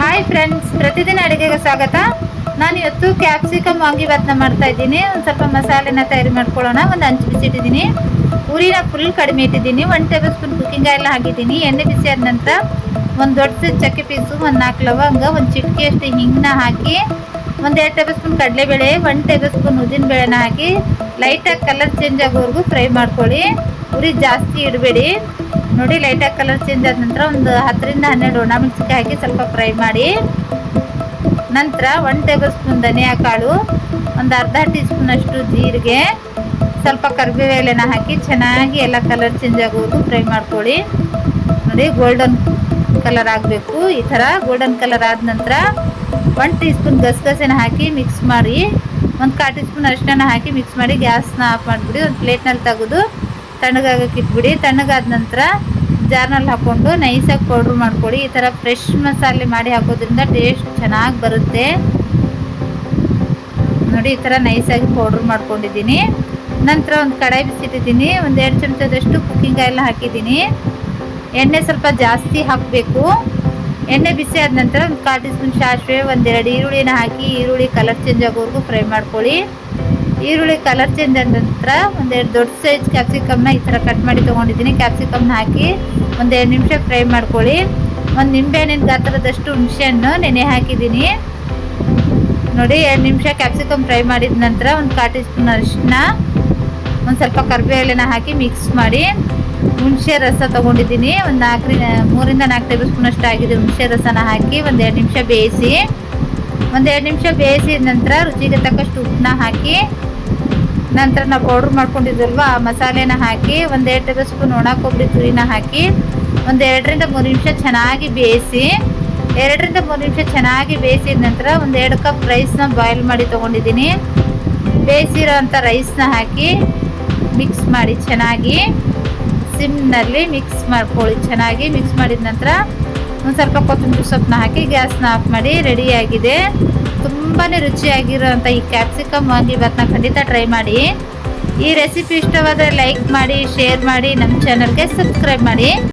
Hi friends, ಪ್ರತಿದಿನ ಅಡುಗೆಗೆ ಸ್ವಾಗತ. ನಾನು ಇವತ್ತು ಕ್ಯಾಪ್ಸಿಕಮ್ ವಾಂಗಿಬಾತ್ನ ಮಾಡ್ತಾ ಇದ್ದೀನಿ. ಒಂದು ಸ್ವಲ್ಪ ಮಸಾಲೆನ ತಯಾರಿ ಮಾಡ್ಕೊಳ್ಳೋಣ. ಒಂದು ಹಂಚು ಬಿಸಿಟ್ಟಿದ್ದೀನಿ. ಉರಿನ ಫುಲ್ ಕಡಿಮೆ ಇಟ್ಟಿದ್ದೀನಿ. 1 ಟೇಬಲ್ ಸ್ಪೂನ್ ಕುಕ್ಕಿಂಗ್ ಆಯಿಲ್ ಹಾಕಿದ್ದೀನಿ. ಎಣ್ಣೆ ಬಿಸಿ ಆದ ನಂತರ ಒಂದು ದೊಡ್ಡ ಸೈಜ್ ಚಕ್ಕೆ ಪೀಸು, ಒಂದು 4 ಲವಂಗ, ಒಂದು ಚಿಟಿಕೆಯಷ್ಟು ಹಿಂಗನ್ನ ಹಾಕಿ, ಒಂದು 2 ಟೇಬಲ್ ಸ್ಪೂನ್ ಕಡಲೆಬೇಳೆ, 1 ಟೇಬಲ್ ಸ್ಪೂನ್ ಉದ್ದಿನ ಬೇಳೆನ ಹಾಕಿ ಲೈಟಾಗಿ ಕಲರ್ ಚೇಂಜ್ ಆಗೋವರೆಗೂ ಫ್ರೈ ಮಾಡ್ಕೊಳ್ಳಿ. ಉರಿ ಜಾಸ್ತಿ ಇಡಬೇಡಿ. ನೋಡಿ, ಲೈಟಾಗಿ ಕಲರ್ ಚೇಂಜ್ ಆದ ನಂತರ ಒಂದು 10 ರಿಂದ 12 ಒಣಮೆಣಸಿನಕಾಯಿ ಹಾಕಿ ಸ್ವಲ್ಪ ಫ್ರೈ ಮಾಡಿ. ನಂತರ 1 ಟೇಬಲ್ ಸ್ಪೂನ್ ಧನಿಯಾ ಕಾಳು, ಒಂದು ಅರ್ಧ ಟೀ ಸ್ಪೂನ್ ಅಷ್ಟು ಜೀರಿಗೆ, ಸ್ವಲ್ಪ ಕರಿಬೇವು ಎಲೆನ ಹಾಕಿ ಚೆನ್ನಾಗಿ ಎಲ್ಲ ಕಲರ್ ಚೇಂಜ್ ಆಗೋವರೆಗೂ ಫ್ರೈ ಮಾಡ್ಕೊಳ್ಳಿ. ನೋಡಿ, ಗೋಲ್ಡನ್ ಕಲರ್ ಆಗಬೇಕು. ಈ ಥರ ಗೋಲ್ಡನ್ ಕಲರ್ ಆದ ನಂತರ 1 ಟೀ ಸ್ಪೂನ್ ಗಸಗಸೆನ ಹಾಕಿ ಮಿಕ್ಸ್ ಮಾಡಿ, ಒಂದು 1/4 ಟೀ ಸ್ಪೂನ್ ಅರಿಶಿನ ಹಾಕಿ ಮಿಕ್ಸ್ ಮಾಡಿ ಗ್ಯಾಸ್ನ ಆಫ್ ಮಾಡಿಬಿಡಿ. ಒಂದು ಪ್ಲೇಟ್ನಲ್ಲಿ ತೆಗೆದು ತಣ್ಣಗಾಗಕ್ಕೆ ಇಟ್ಬಿಡಿ. ತಣ್ಣಗಾದ ನಂತರ ಜಾರ್ನಲ್ಲಿ ಹಾಕ್ಕೊಂಡು ನೈಸಾಗಿ ಪೌಡ್ರ್ ಮಾಡ್ಕೊಳ್ಳಿ. ಈ ಥರ ಫ್ರೆಶ್ ಮಸಾಲೆ ಮಾಡಿ ಹಾಕೋದ್ರಿಂದ ಟೇಸ್ಟ್ ಚೆನ್ನಾಗಿ ಬರುತ್ತೆ. ನೋಡಿ, ಈ ಥರ ನೈಸಾಗಿ ಪೌಡ್ರ್ ಮಾಡ್ಕೊಂಡಿದ್ದೀನಿ. ನಂತರ ಒಂದು ಕಡಾಯಿ ಬಿಸಿಟ್ಟಿದ್ದೀನಿ. ಒಂದು 2 ಚಮಚದಷ್ಟು ಕುಕ್ಕಿಂಗ್ ಆಯಿಲ್ ಹಾಕಿದ್ದೀನಿ. ಎಣ್ಣೆ ಸ್ವಲ್ಪ ಜಾಸ್ತಿ ಹಾಕಬೇಕು. ಎಣ್ಣೆ ಬಿಸಿ ಆದ ನಂತರ ಒಂದು 1/4 ಟೀ ಸ್ಪೂನ್ ಸಾಸಿವೆ, 1-2 ಈರುಳ್ಳಿನ ಹಾಕಿ ಈರುಳ್ಳಿ ಕಲರ್ ಚೇಂಜ್ ಆಗೋವರೆಗೂ ಫ್ರೈ ಮಾಡ್ಕೊಳ್ಳಿ. ಈರುಳ್ಳಿ ಕಲರ್ ಚೇಂಜ್ ಆದ ನಂತರ 1-2 ದೊಡ್ಡ ಸೈಜ್ ಕ್ಯಾಪ್ಸಿಕಮ್ನ ಈ ಥರ ಕಟ್ ಮಾಡಿ ತೊಗೊಂಡಿದ್ದೀನಿ. ಕ್ಯಾಪ್ಸಿಕಮ್ನ ಹಾಕಿ ಒಂದು 2 ನಿಮಿಷ ಫ್ರೈ ಮಾಡ್ಕೊಳ್ಳಿ. ಒಂದು ನಿಂಬೆಹಣ್ಣಿನ ಗಾತ್ರದಷ್ಟು ಹುಣಸೆಹಣ್ಣು ನೆನೆ ಹಾಕಿದ್ದೀನಿ. ನೋಡಿ, 2 ನಿಮಿಷ ಕ್ಯಾಪ್ಸಿಕಮ್ ಫ್ರೈ ಮಾಡಿದ ನಂತರ ಒಂದು 1/4 ಟೀ ಸ್ಪೂನ್ ಅರಿಶಿನ, ಒಂದು ಸ್ವಲ್ಪ ಕರಿಬೇವು ಎಲೆನ ಹಾಕಿ ಮಿಕ್ಸ್ ಮಾಡಿ ಹುಣಸೆ ರಸ ತೊಗೊಂಡಿದ್ದೀನಿ. ಒಂದು 3 ರಿಂದ 4 ಟೇಬಲ್ ಸ್ಪೂನ್ ಅಷ್ಟು ಆಗಿದೆ. ಹುಣಸೆ ರಸನ ಹಾಕಿ ಒಂದು 2 ನಿಮಿಷ ಬೇಯಿಸಿ. ಒಂದು 2 ನಿಮಿಷ ಬೇಯಿಸಿದ ನಂತರ ರುಚಿಗೆ ತಕ್ಕಷ್ಟು ಉಪ್ಪನ್ನ ಹಾಕಿ, ನಂತರ ನಾವು ಪೌಡ್ರ್ ಮಾಡ್ಕೊಂಡಿದ್ವಲ್ವ ಆ ಮಸಾಲೆನ ಹಾಕಿ, ಒಂದು 2 ಟೇಬಲ್ ಸ್ಪೂನ್ ಒಣ ಕೊಬ್ಬರಿ ತುರಿನ ಹಾಕಿ ಒಂದು 2 ರಿಂದ 3 ನಿಮಿಷ ಚೆನ್ನಾಗಿ ಬೇಯಿಸಿ. 2 ರಿಂದ 3 ನಿಮಿಷ ಚೆನ್ನಾಗಿ ಬೇಯಿಸಿದ ನಂತರ ಒಂದು 2 ಕಪ್ ರೈಸ್ನ ಬಾಯ್ಲ್ ಮಾಡಿ ತೊಗೊಂಡಿದ್ದೀನಿ. ಬೇಯಿಸಿರೋ ಅಂಥ ರೈಸ್ನ ಹಾಕಿ ಮಿಕ್ಸ್ ಮಾಡಿ ಚೆನ್ನಾಗಿ ಸಿಮ್ನಲ್ಲಿ ಮಿಕ್ಸ್ ಮಾಡ್ಕೊಳ್ಳಿ. ಚೆನ್ನಾಗಿ ಮಿಕ್ಸ್ ಮಾಡಿದ ನಂತರ ಒಂದು ಸ್ವಲ್ಪ ಕೊತ್ತಂಬರಿ ಸೊಪ್ಪನ್ನ ಹಾಕಿ ಗ್ಯಾಸ್ನ ಆಫ್ ಮಾಡಿ. ರೆಡಿಯಾಗಿದೆ. ತುಂಬಾ ರುಚಿಯಾಗಿರೋಂಥ ಈ ಕ್ಯಾಪ್ಸಿಕಮ್ ವಾಂಗಿಬಾತ್ನ ಖಂಡಿತ ಟ್ರೈ ಮಾಡಿ. ಈ ರೆಸಿಪಿ ಇಷ್ಟವಾದರೆ ಲೈಕ್ ಮಾಡಿ, ಶೇರ್ ಮಾಡಿ, ನಮ್ಮ ಚಾನಲ್ಗೆ ಸಬ್ಸ್ಕ್ರೈಬ್ ಮಾಡಿ.